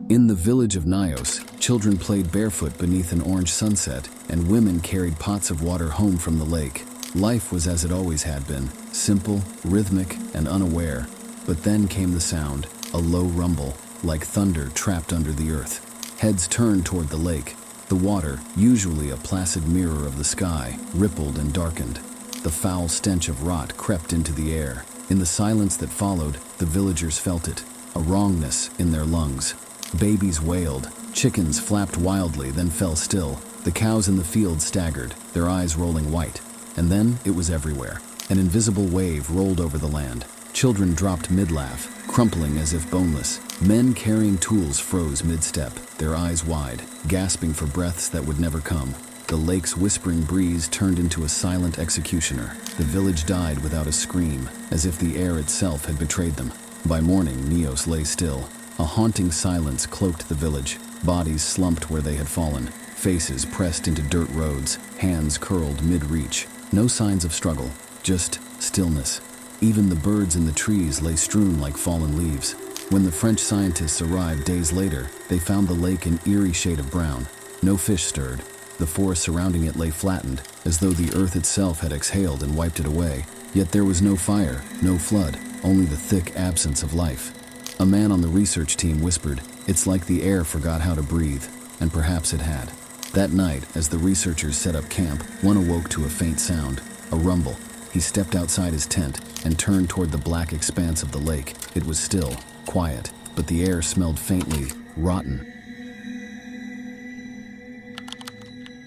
In the village of Nios, children played barefoot beneath an orange sunset, and women carried pots of water home from the lake. Life was as it always had been, simple, rhythmic, and unaware. But then came the sound, a low rumble, like thunder trapped under the earth. Heads turned toward the lake. The water, usually a placid mirror of the sky, rippled and darkened. The foul stench of rot crept into the air. In the silence that followed, the villagers felt it, a wrongness in their lungs. Babies wailed, chickens flapped wildly, then fell still. The cows in the field staggered, their eyes rolling white. And then it was everywhere. An invisible wave rolled over the land. Children dropped mid-laugh, crumpling as if boneless. Men carrying tools froze mid-step, their eyes wide, gasping for breaths that would never come. The lake's whispering breeze turned into a silent executioner. The village died without a scream, as if the air itself had betrayed them. By morning, Nios lay still. A haunting silence cloaked the village. Bodies slumped where they had fallen, faces pressed into dirt roads, hands curled mid-reach. No signs of struggle, just stillness. Even the birds in the trees lay strewn like fallen leaves. When the French scientists arrived days later, they found the lake an eerie shade of brown. No fish stirred. The forest surrounding it lay flattened, as though the earth itself had exhaled and wiped it away. Yet there was no fire, no flood, only the thick absence of life. A man on the research team whispered, "It's like the air forgot how to breathe," and perhaps it had. That night, as the researchers set up camp, one awoke to a faint sound, a rumble. He stepped outside his tent and turned toward the black expanse of the lake. It was still, quiet, but the air smelled faintly rotten.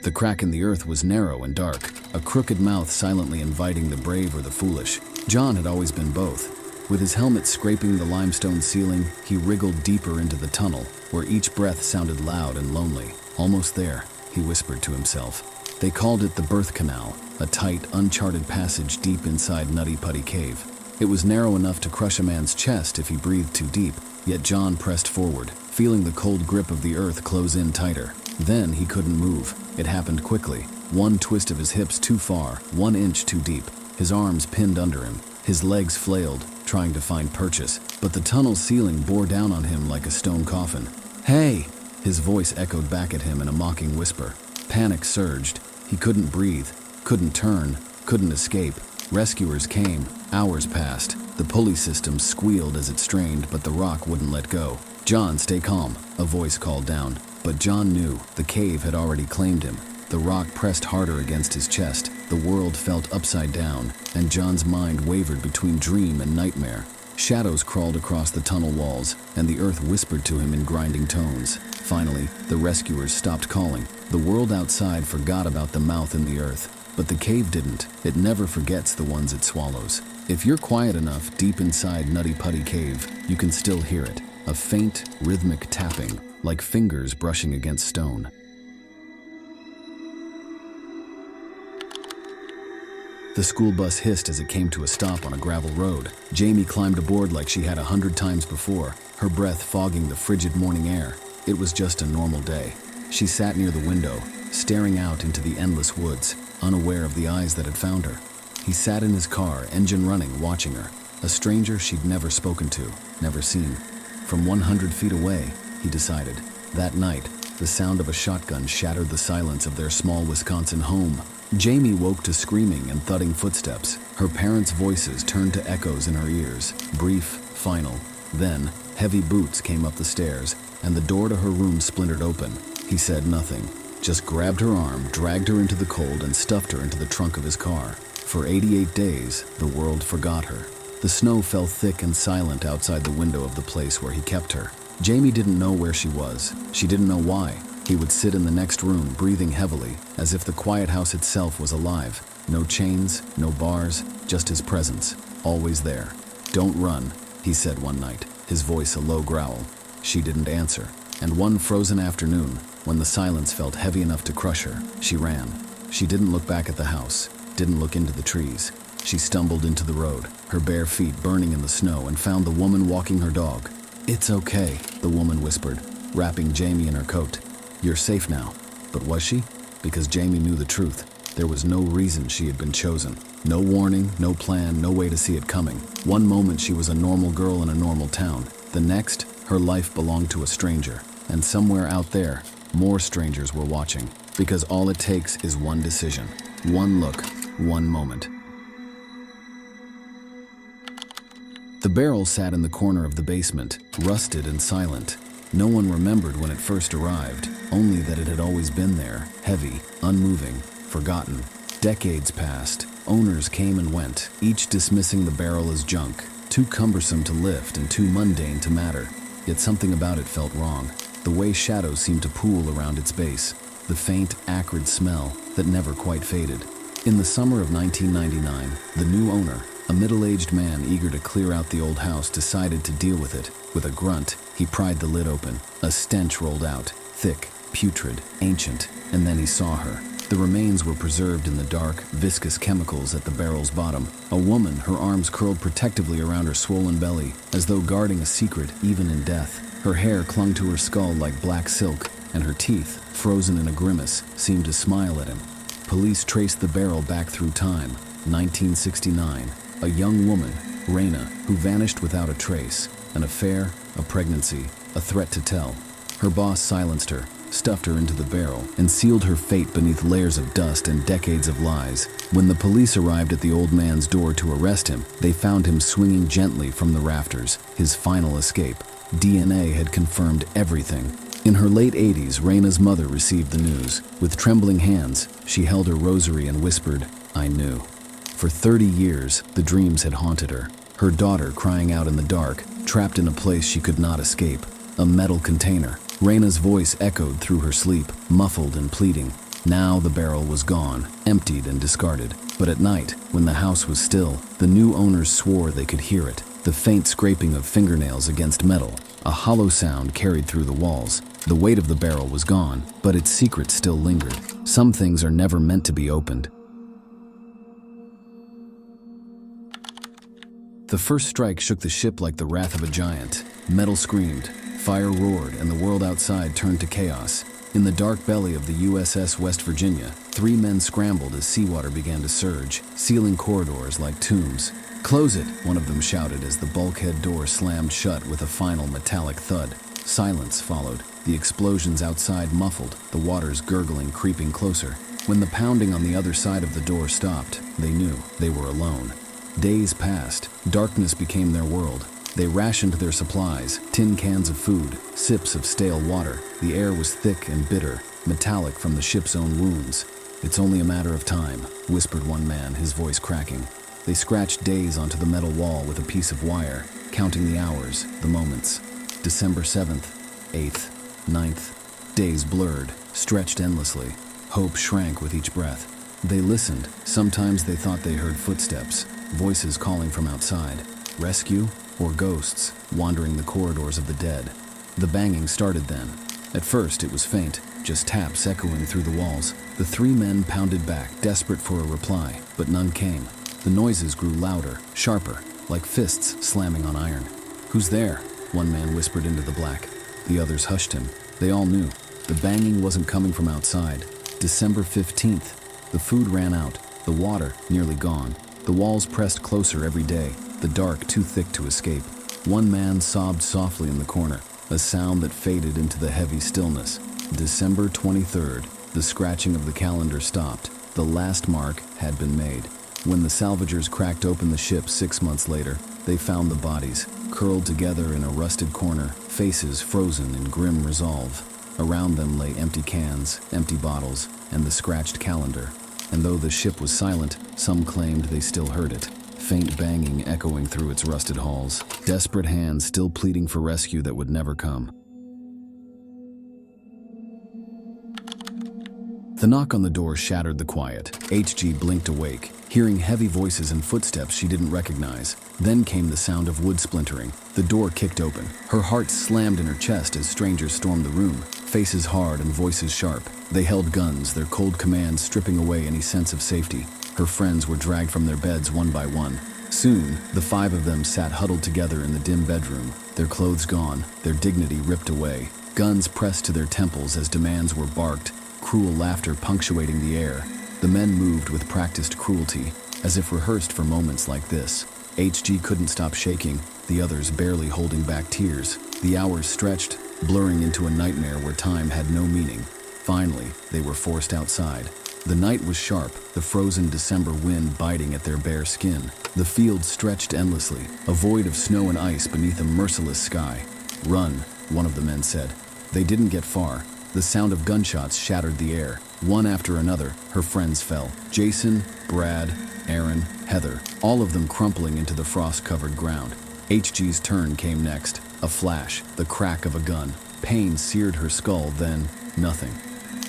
The crack in the earth was narrow and dark, a crooked mouth silently inviting the brave or the foolish. John had always been both. With his helmet scraping the limestone ceiling, he wriggled deeper into the tunnel, where each breath sounded loud and lonely. Almost there, he whispered to himself. They called it the birth canal, a tight, uncharted passage deep inside Nutty Putty Cave. It was narrow enough to crush a man's chest if he breathed too deep, yet John pressed forward, feeling the cold grip of the earth close in tighter. Then he couldn't move. It happened quickly. One twist of his hips too far, 1 inch too deep. His arms pinned under him. His legs flailed, trying to find purchase, but the tunnel ceiling bore down on him like a stone coffin. "Hey!" His voice echoed back at him in a mocking whisper. Panic surged. He couldn't breathe, couldn't turn, couldn't escape. Rescuers came. Hours passed. The pulley system squealed as it strained, but the rock wouldn't let go. "John, stay calm," a voice called down. But John knew the cave had already claimed him. The rock pressed harder against his chest. The world felt upside down, and John's mind wavered between dream and nightmare. Shadows crawled across the tunnel walls, and the earth whispered to him in grinding tones. Finally, the rescuers stopped calling. The world outside forgot about the mouth in the earth. But the cave didn't. It never forgets the ones it swallows. If you're quiet enough deep inside Nutty Putty Cave, you can still hear it. A faint, rhythmic tapping, like fingers brushing against stone. The school bus hissed as it came to a stop on a gravel road. Jamie climbed aboard like she had 100 times before, her breath fogging the frigid morning air. It was just a normal day. She sat near the window, staring out into the endless woods, unaware of the eyes that had found her. He sat in his car, engine running, watching her. A stranger she'd never spoken to, never seen. From 100 feet away, he decided. That night, the sound of a shotgun shattered the silence of their small Wisconsin home. Jamie woke to screaming and thudding footsteps. Her parents' voices turned to echoes in her ears, brief, final. Then, heavy boots came up the stairs, and the door to her room splintered open. He said nothing, just grabbed her arm, dragged her into the cold, and stuffed her into the trunk of his car. For 88 days, the world forgot her. The snow fell thick and silent outside the window of the place where he kept her. Jamie didn't know where she was. She didn't know why. He would sit in the next room, breathing heavily, as if the quiet house itself was alive. No chains, no bars, just his presence, always there. "Don't run," he said one night, his voice a low growl. She didn't answer. And one frozen afternoon, when the silence felt heavy enough to crush her, she ran. She didn't look back at the house, didn't look into the trees. She stumbled into the road, her bare feet burning in the snow, and found the woman walking her dog. "It's okay," the woman whispered, wrapping Jamie in her coat. "You're safe now." But was she? Because Jamie knew the truth. There was no reason she had been chosen. No warning, no plan, no way to see it coming. One moment she was a normal girl in a normal town. The next, her life belonged to a stranger. And somewhere out there, more strangers were watching, because all it takes is one decision, one look, one moment. The barrel sat in the corner of the basement, rusted and silent. No one remembered when it first arrived, only that it had always been there, heavy, unmoving, forgotten. Decades passed. Owners came and went, each dismissing the barrel as junk, too cumbersome to lift and too mundane to matter. Yet something about it felt wrong. The way shadows seemed to pool around its base, the faint, acrid smell that never quite faded. In the summer of 1999, the new owner, a middle-aged man eager to clear out the old house, decided to deal with it. With a grunt, he pried the lid open. A stench rolled out, thick, putrid, ancient, and then he saw her. The remains were preserved in the dark, viscous chemicals at the barrel's bottom. A woman, her arms curled protectively around her swollen belly, as though guarding a secret even in death. Her hair clung to her skull like black silk, and her teeth, frozen in a grimace, seemed to smile at him. Police traced the barrel back through time, 1969. A young woman, Raina, who vanished without a trace. An affair, a pregnancy, a threat to tell. Her boss silenced her, stuffed her into the barrel, and sealed her fate beneath layers of dust and decades of lies. When the police arrived at the old man's door to arrest him, they found him swinging gently from the rafters, his final escape. DNA had confirmed everything. In her late 80s, Raina's mother received the news. With trembling hands, she held her rosary and whispered, "I knew." For 30 years, the dreams had haunted her. Her daughter crying out in the dark, trapped in a place she could not escape. A metal container. Raina's voice echoed through her sleep, muffled and pleading. Now the barrel was gone, emptied and discarded. But at night, when the house was still, the new owners swore they could hear it. The faint scraping of fingernails against metal. A hollow sound carried through the walls. The weight of the barrel was gone, but its secret still lingered. Some things are never meant to be opened. The first strike shook the ship like the wrath of a giant. Metal screamed, fire roared, and the world outside turned to chaos. In the dark belly of the USS West Virginia, 3 men scrambled as seawater began to surge, sealing corridors like tombs. "Close it," one of them shouted as the bulkhead door slammed shut with a final metallic thud. Silence followed, the explosions outside muffled, the waters gurgling, creeping closer. When the pounding on the other side of the door stopped, they knew they were alone. Days passed. Darkness became their world. They rationed their supplies, tin cans of food, sips of stale water. The air was thick and bitter, metallic from the ship's own wounds. "It's only a matter of time," whispered one man, his voice cracking. They scratched days onto the metal wall with a piece of wire, counting the hours, the moments. December 7th, 8th, 9th. Days blurred, stretched endlessly. Hope shrank with each breath. They listened. Sometimes they thought they heard footsteps, voices calling from outside. Rescue or ghosts wandering the corridors of the dead. The banging started then. At first it was faint, just taps echoing through the walls. The 3 men pounded back, desperate for a reply, but none came. The noises grew louder, sharper, like fists slamming on iron. "Who's there?" one man whispered into the black. The others hushed him. They all knew. The banging wasn't coming from outside. December 15th. The food ran out, the water nearly gone. The walls pressed closer every day, the dark too thick to escape. One man sobbed softly in the corner, a sound that faded into the heavy stillness. December 23rd, the scratching of the calendar stopped. The last mark had been made. When the salvagers cracked open the ship 6 months later, they found the bodies, curled together in a rusted corner, faces frozen in grim resolve. Around them lay empty cans, empty bottles, and the scratched calendar. And though the ship was silent, some claimed they still heard it. Faint banging echoing through its rusted halls. Desperate hands still pleading for rescue that would never come. The knock on the door shattered the quiet. HG blinked awake, hearing heavy voices and footsteps she didn't recognize. Then came the sound of wood splintering. The door kicked open. Her heart slammed in her chest as strangers stormed the room, faces hard and voices sharp. They held guns, their cold commands stripping away any sense of safety. Her friends were dragged from their beds one by one. Soon, the 5 of them sat huddled together in the dim bedroom, their clothes gone, their dignity ripped away. Guns pressed to their temples as demands were barked, cruel laughter punctuating the air. The men moved with practiced cruelty, as if rehearsed for moments like this. HG couldn't stop shaking. the others barely holding back tears. The hours stretched, blurring into a nightmare where time had no meaning. Finally, they were forced outside. The night was sharp, the frozen December wind biting at their bare skin. The fields stretched endlessly, a void of snow and ice beneath a merciless sky. "Run," one of the men said. They didn't get far. The sound of gunshots shattered the air. One after another, her friends fell. Jason, Brad, Aaron, Heather, all of them crumpling into the frost-covered ground. HG's turn came next. A flash, the crack of a gun. Pain seared her skull, then nothing.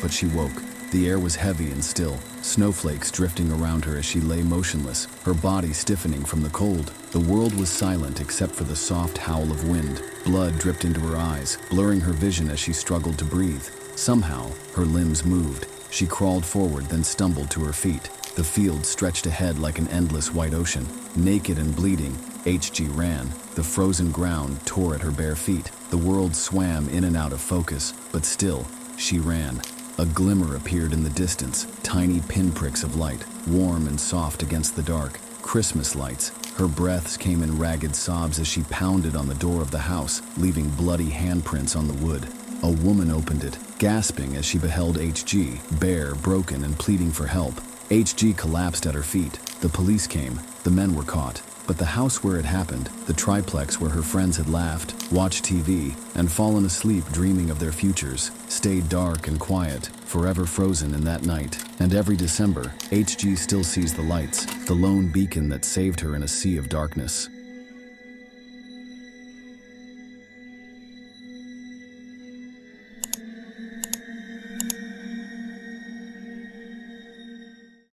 But she woke. The air was heavy and still, snowflakes drifting around her as she lay motionless, her body stiffening from the cold. The world was silent except for the soft howl of wind. Blood dripped into her eyes, blurring her vision as she struggled to breathe. Somehow, her limbs moved. She crawled forward, then stumbled to her feet. The field stretched ahead like an endless white ocean. Naked and bleeding, HG ran. The frozen ground tore at her bare feet. The world swam in and out of focus, but still, she ran. A glimmer appeared in the distance, tiny pinpricks of light, warm and soft against the dark. Christmas lights. Her breaths came in ragged sobs as she pounded on the door of the house, leaving bloody handprints on the wood. A woman opened it, gasping as she beheld HG, bare, broken, and pleading for help. HG collapsed at her feet. The police came. The men were caught. But the house where it happened, the triplex where her friends had laughed, watched TV, and fallen asleep dreaming of their futures, stayed dark and quiet, forever frozen in that night. And every December, HG still sees the lights, the lone beacon that saved her in a sea of darkness.